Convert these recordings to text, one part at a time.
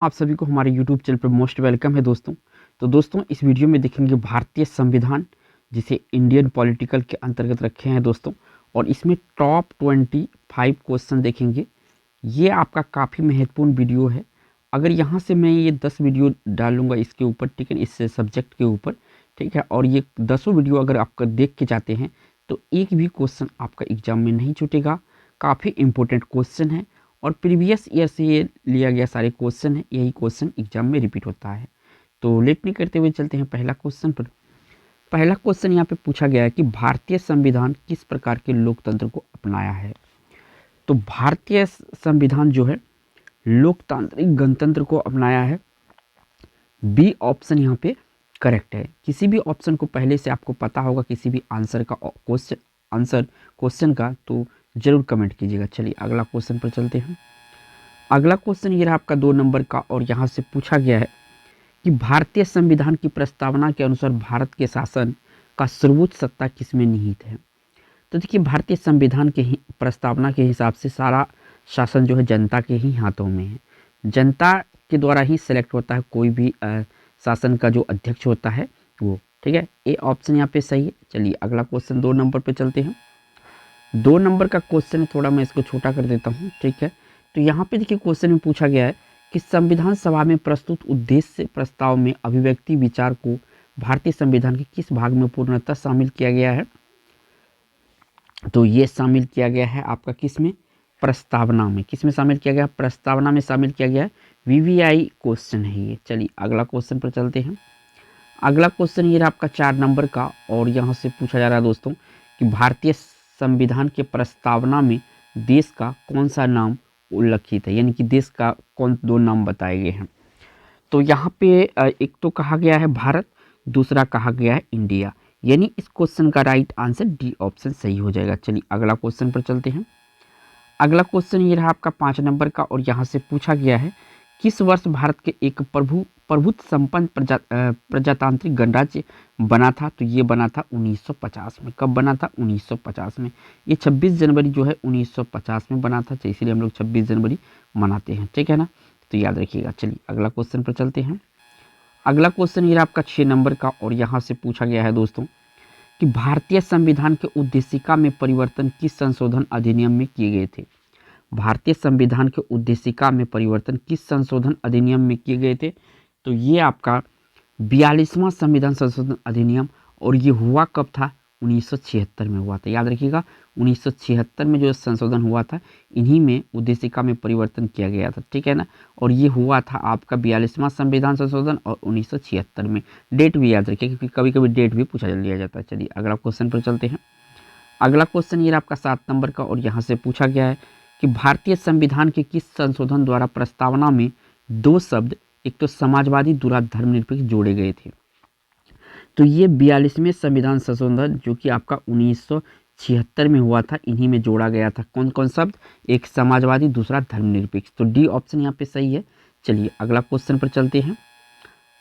आप सभी को हमारे YouTube चैनल पर मोस्ट वेलकम है दोस्तों। तो दोस्तों इस वीडियो में देखेंगे भारतीय संविधान, जिसे इंडियन पॉलिटिकल के अंतर्गत रखे हैं दोस्तों, और इसमें टॉप 25 क्वेश्चन देखेंगे। ये आपका काफ़ी महत्वपूर्ण वीडियो है। अगर यहाँ से मैं ये 10 वीडियो डालूंगा इसके ऊपर, ठीक है, इस सब्जेक्ट के ऊपर, ठीक है, और ये 10 वीडियो अगर आपका देख के जाते हैं तो एक भी क्वेश्चन आपका एग्जाम में नहीं छूटेगा। काफ़ी इंपॉर्टेंट क्वेश्चन है और प्रीवियस ईयर से ये लिया गया सारे क्वेश्चन है, यही क्वेश्चन एग्जाम में रिपीट होता है। तो लेट नहीं करते हुए चलते हैं पहला क्वेश्चन पर। पहला क्वेश्चन यहाँ पे पूछा गया है कि भारतीय संविधान किस प्रकार के लोकतंत्र को अपनाया है। तो भारतीय संविधान जो है लोकतांत्रिक गणतंत्र को अपनाया है। बी ऑप्शन यहाँ पे करेक्ट है। किसी भी ऑप्शन को पहले से आपको पता होगा, किसी भी आंसर क्वेश्चन का, तो जरूर कमेंट कीजिएगा। चलिए अगला क्वेश्चन पर चलते हैं। अगला क्वेश्चन ये रहा आपका 2 नंबर का, और यहाँ से पूछा गया है कि भारतीय संविधान की प्रस्तावना के अनुसार भारत के शासन का सर्वोच्च सत्ता किसमें निहित है। तो देखिए भारतीय संविधान के प्रस्तावना के हिसाब से सारा शासन जो है जनता के ही हाथों में है। जनता के द्वारा ही सेलेक्ट होता है कोई भी शासन का जो अध्यक्ष होता है वो, ठीक है। ए ऑप्शन यहाँ पे सही है। चलिए अगला क्वेश्चन 2 नंबर पे चलते हैं। 2 नंबर का क्वेश्चन है, थोड़ा मैं इसको छोटा कर देता हूँ, ठीक है। तो यहाँ पे देखिए क्वेश्चन में पूछा गया है कि संविधान सभा में प्रस्तुत उद्देश्य प्रस्ताव में अभिव्यक्ति विचार को भारतीय संविधान के किस भाग में पूर्णतः शामिल किया गया है। तो ये शामिल किया गया है आपका किस में, प्रस्तावना में। किस में शामिल किया गया, प्रस्तावना में शामिल किया गया है। वीवीआई क्वेश्चन है ये। चलिए अगला क्वेश्चन पर चलते हैं। अगला क्वेश्चन ये रहा आपका 4 नंबर का, और यहाँ से पूछा जा रहा है दोस्तों कि भारतीय संविधान के प्रस्तावना में देश का कौन सा नाम उल्लिखित है, यानी कि देश का कौन 2 नाम बताए गए हैं। तो यहाँ पे एक तो कहा गया है भारत, दूसरा कहा गया है इंडिया, यानी इस क्वेश्चन का राइट आंसर डी ऑप्शन सही हो जाएगा। चलिए अगला क्वेश्चन पर चलते हैं। अगला क्वेश्चन ये रहा आपका 5 नंबर का, और यहाँ से पूछा गया है किस वर्ष भारत के एक प्रभुत्व संपन्न प्रजातांत्रिक गणराज्य बना था। तो ये बना था 1950 में। कब बना था, 1950 में। ये 26 जनवरी जो है 1950 में बना था, इसलिए हम लोग 26 जनवरी मनाते हैं, ठीक है ना, तो याद रखिएगा। चलिए अगला क्वेश्चन पर चलते हैं। अगला क्वेश्चन ये आपका 6 नंबर का, और यहाँ से पूछा गया है दोस्तों कि भारतीय संविधान के उद्देशिका में परिवर्तन किस संशोधन अधिनियम में किए गए थे। भारतीय संविधान के उद्देशिका में परिवर्तन किस संशोधन अधिनियम में किए गए थे। तो ये आपका 42वां संविधान संशोधन अधिनियम, और ये हुआ कब था, 1976 में हुआ था। याद रखिएगा 1976 में जो संशोधन हुआ था, इन्हीं में उद्देशिका में परिवर्तन किया गया था, ठीक है ना। और ये हुआ था आपका 42वां संविधान संशोधन और 1976 में। डेट भी याद रखिए, क्योंकि कभी कभी डेट भी पूछा लिया जाता है। चलिए अगला क्वेश्चन पर चलते हैं। अगला क्वेश्चन ये आपका 7 नंबर का, और यहाँ से पूछा गया है कि भारतीय संविधान के किस संशोधन द्वारा प्रस्तावना में 2 शब्द, एक तो समाजवादी, दूसरा धर्मनिरपेक्ष, जोड़े गए थे। तो ये 42वें संविधान संशोधन जो कि आपका 1976 में हुआ था, इन्हीं में जोड़ा गया था। कौन कौन शब्द, एक समाजवादी, दूसरा धर्मनिरपेक्ष। तो डी ऑप्शन यहाँ पे सही है। चलिए अगला क्वेश्चन पर चलते हैं।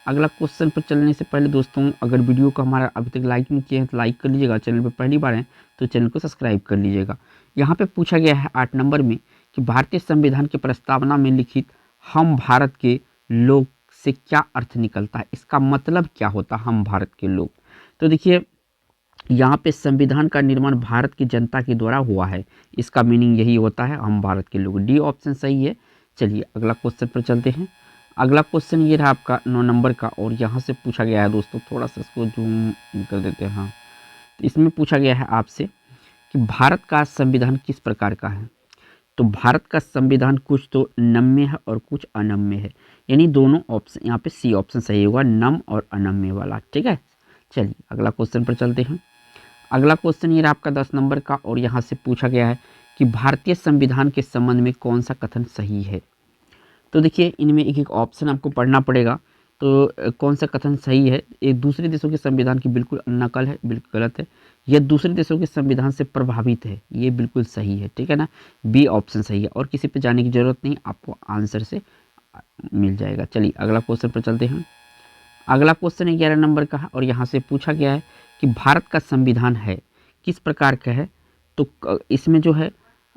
अगला क्वेश्चन पर चलने से पहले दोस्तों, अगर वीडियो को हमारा अभी तक लाइक नहीं किया है तो लाइक कर लीजिएगा। चैनल पर पहली बार है तो चैनल को सब्सक्राइब कर लीजिएगा। यहाँ पे पूछा गया है 8 नंबर में कि भारतीय संविधान की प्रस्तावना में लिखित हम भारत के लोग से क्या अर्थ निकलता है, इसका मतलब क्या होता है हम भारत के लोग। तो देखिए यहाँ पे संविधान का निर्माण भारत की जनता के द्वारा हुआ है, इसका मीनिंग यही होता है हम भारत के लोग। डी ऑप्शन सही है। चलिए अगला क्वेश्चन पर चलते हैं। अगला क्वेश्चन ये रहा आपका 9 नंबर का, और यहाँ से पूछा गया है दोस्तों, थोड़ा सा इसको जूम कर देते हैं। हाँ, तो इसमें पूछा गया है आपसे कि भारत का संविधान किस प्रकार का है। तो भारत का संविधान कुछ तो नम्य है और कुछ अनम्य है, यानी दोनों ऑप्शन, यहाँ पे सी ऑप्शन सही होगा, नम और अनम्य वाला, ठीक है। चलिए अगला क्वेश्चन पर चलते हैं। अगला क्वेश्चन ये रहा आपका 10 नंबर का, और यहाँ से पूछा गया है कि भारतीय संविधान के संबंध में कौन सा कथन सही है। तो देखिए इनमें एक एक ऑप्शन आपको पढ़ना पड़ेगा। तो कौन सा कथन सही है, एक दूसरे देशों के संविधान की बिल्कुल नकल है, बिल्कुल गलत है। यह दूसरे देशों के संविधान से प्रभावित है, ये बिल्कुल सही है, ठीक है ना। बी ऑप्शन सही है, और किसी पे जाने की जरूरत नहीं, आपको आंसर से मिल जाएगा। चलिए अगला क्वेश्चन पर चलते हैं। अगला क्वेश्चन 11 नंबर का है, और यहाँ से पूछा गया है कि भारत का संविधान है किस प्रकार का है। तो इसमें जो है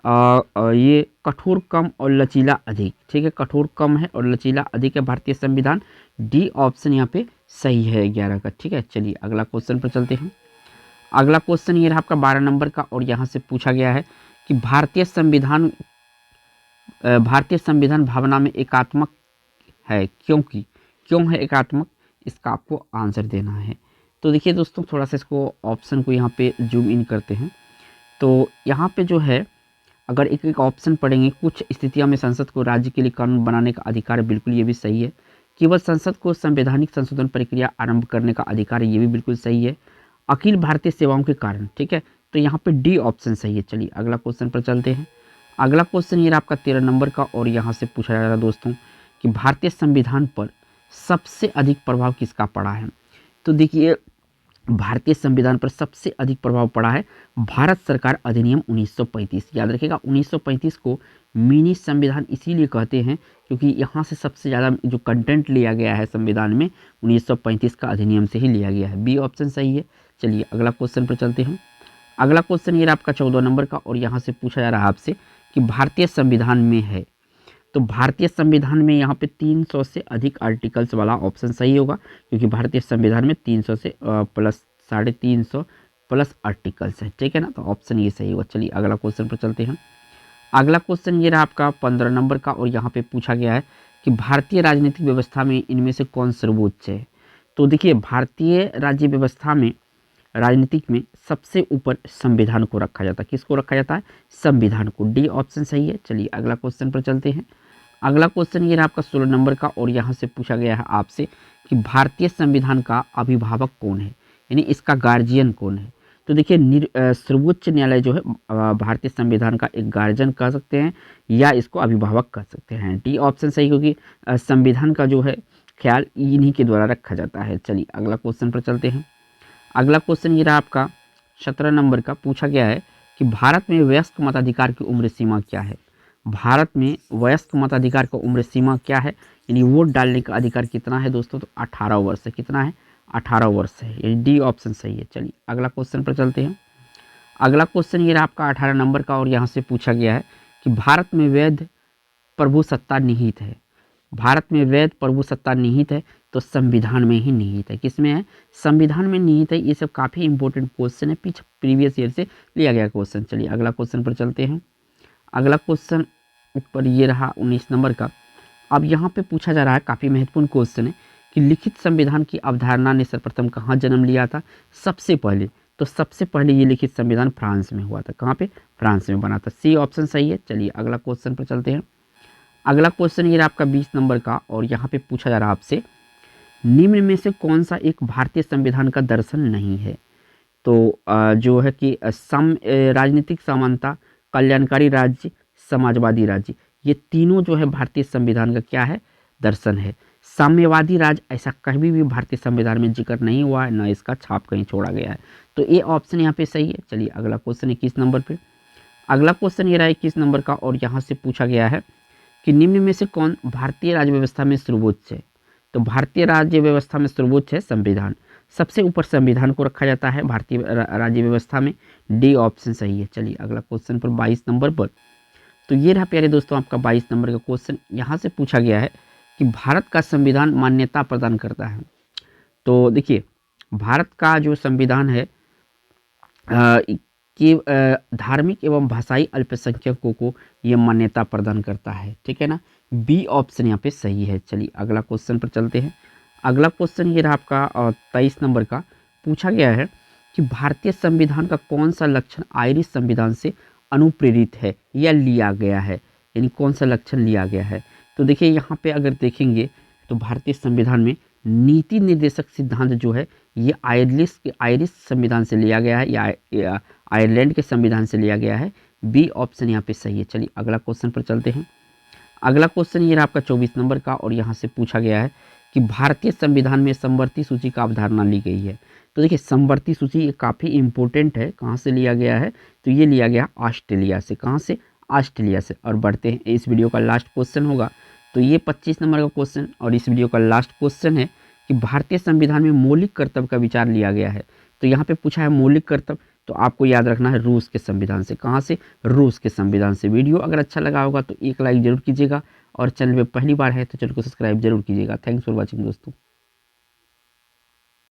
ये कठोर कम और लचीला अधिक, ठीक है, कठोर कम है और लचीला अधिक है भारतीय संविधान। डी ऑप्शन यहाँ पे सही है 11 का, ठीक है। चलिए अगला क्वेश्चन पर चलते हैं। अगला क्वेश्चन ये रहा आपका 12 नंबर का और यहाँ से पूछा गया है कि भारतीय संविधान भावना में एकात्मक है, क्योंकि क्यों है एकात्मक, इसका आपको आंसर देना है। तो देखिए दोस्तों, थोड़ा सा इसको ऑप्शन को यहाँ पे जूम इन करते हैं। तो यहाँ पे जो है, अगर एक एक ऑप्शन पढ़ेंगे, कुछ स्थितियों में संसद को राज्य के लिए कानून बनाने का अधिकार है, बिल्कुल ये भी सही है। केवल संसद को संवैधानिक संशोधन प्रक्रिया आरंभ करने का अधिकार है, ये भी बिल्कुल सही है। अखिल भारतीय सेवाओं के कारण, ठीक है, तो यहाँ पे डी ऑप्शन सही है। चलिए अगला क्वेश्चन पर चलते हैं। अगला क्वेश्चन ये आपका 13 नंबर का और यहाँ से पूछा जा रहा है दोस्तों कि भारतीय संविधान पर सबसे अधिक प्रभाव किसका पड़ा है। तो देखिए, भारतीय संविधान पर सबसे अधिक प्रभाव पड़ा है भारत सरकार अधिनियम 1935। याद रखिएगा, 1935 को मिनी संविधान इसीलिए कहते हैं क्योंकि यहाँ से सबसे ज़्यादा जो कंटेंट लिया गया है संविधान में 1935 का अधिनियम से ही लिया गया है। बी ऑप्शन सही है। चलिए अगला क्वेश्चन पर चलते हैं। अगला क्वेश्चन ये आपका 14 नंबर का और यहाँ से पूछा जा रहा है आपसे कि भारतीय संविधान में है, तो भारतीय संविधान में यहाँ पे 300 से अधिक आर्टिकल्स वाला ऑप्शन सही होगा, क्योंकि भारतीय संविधान में 300 से प्लस 350 प्लस आर्टिकल्स है, ठीक है ना, तो ऑप्शन ये सही होगा। चलिए अगला क्वेश्चन पर चलते हैं। अगला क्वेश्चन ये रहा आपका 15 नंबर का और यहाँ पे पूछा गया है कि भारतीय राजनीतिक व्यवस्था में इनमें से कौन सर्वोच्च है। तो देखिए, भारतीय राज्य व्यवस्था में राजनीतिक में सबसे ऊपर संविधान को रखा जाता है। किसको रखा जाता है? संविधान को। डी ऑप्शन सही है। चलिए अगला क्वेश्चन पर चलते हैं। अगला क्वेश्चन ये रहा आपका 16 नंबर का और यहाँ से पूछा गया है आपसे कि भारतीय संविधान का अभिभावक कौन है, यानी इसका गार्जियन कौन है। तो देखिए, सर्वोच्च न्यायालय जो है भारतीय संविधान का एक गार्जियन कह सकते हैं या इसको अभिभावक कह सकते हैं। डी ऑप्शन सही, क्योंकि संविधान का जो है ख्याल इन्हीं के द्वारा रखा जाता है। चलिए अगला क्वेश्चन पर चलते हैं। अगला क्वेश्चन ये रहा आपका 17 नंबर का, पूछा गया है कि भारत में वयस्क मताधिकार की उम्र सीमा क्या है। भारत में वयस्क मताधिकार का उम्र सीमा क्या है, यानी वोट डालने का अधिकार कितना है दोस्तों, तो 18 वर्ष है। कितना है? 18 वर्ष है, यानी डी ऑप्शन सही है। चलिए अगला क्वेश्चन पर चलते हैं। अगला क्वेश्चन ये रहा आपका 18 नंबर का और यहाँ से पूछा गया है कि भारत में वैध प्रभुसत्ता निहित है। भारत में वैध प्रभुसत्ता निहित है, तो संविधान में ही निहित है। किसमें है? संविधान में निहित है। ये सब काफ़ी इंपॉर्टेंट क्वेश्चन है, पीछे प्रीवियस ईयर से लिया गया क्वेश्चन। चलिए अगला क्वेश्चन पर चलते हैं। अगला क्वेश्चन ऊपर ये रहा 19 नंबर का। अब यहाँ पे पूछा जा रहा है, काफ़ी महत्वपूर्ण क्वेश्चन है कि लिखित संविधान की अवधारणा ने सर्वप्रथम कहाँ जन्म लिया था। सबसे पहले, तो सबसे पहले ये लिखित संविधान फ्रांस में हुआ था। कहाँ पे? फ्रांस में बना था। सी ऑप्शन सही है। चलिए अगला क्वेश्चन पर चलते हैं। अगला क्वेश्चन ये रहा आपका 20 नंबर का और यहाँ पे पूछा जा रहा है आपसे, निम्न में से कौन सा एक भारतीय संविधान का दर्शन नहीं है। तो जो है कि राजनीतिक समानता, कल्याणकारी राज्य, समाजवादी राज्य, ये तीनों जो है भारतीय संविधान का क्या है? दर्शन है। साम्यवादी राज्य ऐसा कभी भी भारतीय संविधान में जिक्र नहीं हुआ है, न इसका छाप कहीं छोड़ा गया है, तो ये ऑप्शन यहाँ पे सही है। चलिए अगला क्वेश्चन 21 नंबर पे। अगला क्वेश्चन ये रहा 21 नंबर का और यहाँ से पूछा गया है कि निम्न में से कौन भारतीय राज्य व्यवस्था में सर्वोच्च है। तो भारतीय राज्य व्यवस्था में सर्वोच्च है संविधान। सबसे ऊपर संविधान को रखा जाता है भारतीय राज्य व्यवस्था में। डी ऑप्शन सही है। चलिए अगला क्वेश्चन पर 22 नंबर पर, तो ये रहा प्यारे दोस्तों आपका 22 नंबर का क्वेश्चन। यहाँ से पूछा गया है कि भारत का संविधान मान्यता प्रदान करता है। तो देखिए, भारत का जो संविधान है कि धार्मिक एवं भाषाई अल्पसंख्यकों को ये मान्यता प्रदान करता है, ठीक है ना। बी ऑप्शन यहाँ पे सही है। चलिए अगला क्वेश्चन पर चलते हैं। अगला क्वेश्चन ये रहा आपका 23 नंबर का। पूछा गया है कि भारतीय संविधान का कौन सा लक्षण आयरिश संविधान से अनुप्रेरित है या लिया गया है, यानी कौन सा लक्षण लिया गया है। तो देखिए, यहाँ पे अगर देखेंगे तो भारतीय संविधान में नीति निर्देशक सिद्धांत जो है ये आयरिश संविधान से लिया गया है या आयरलैंड के संविधान से लिया गया है। बी ऑप्शन यहाँ पे सही है। चलिए अगला क्वेश्चन पर चलते हैं। अगला क्वेश्चन ये रहा आपका 24 नंबर का और यहाँ से पूछा गया है कि भारतीय संविधान में समवर्ती सूची का अवधारणा ली गई है। तो देखिए, समवर्ती सूची काफ़ी इंपॉर्टेंट है। कहाँ से लिया गया है? तो ये लिया गया ऑस्ट्रेलिया से। कहाँ से? ऑस्ट्रेलिया से। और बढ़ते हैं, इस वीडियो का लास्ट क्वेश्चन होगा। तो ये 25 नंबर का क्वेश्चन और इस वीडियो का लास्ट क्वेश्चन है कि भारतीय संविधान में मौलिक कर्तव्य का विचार लिया गया है। तो यहाँ पे पूछा है मौलिक कर्तव्य, तो आपको याद रखना है रूस के संविधान से। कहाँ से? रूस के संविधान से। वीडियो अगर अच्छा लगा होगा तो एक लाइक जरूर कीजिएगा और चैनल पे पहली बार है तो चैनल को सब्सक्राइब जरूर कीजिएगा। थैंक्स फॉर वॉचिंग दोस्तों।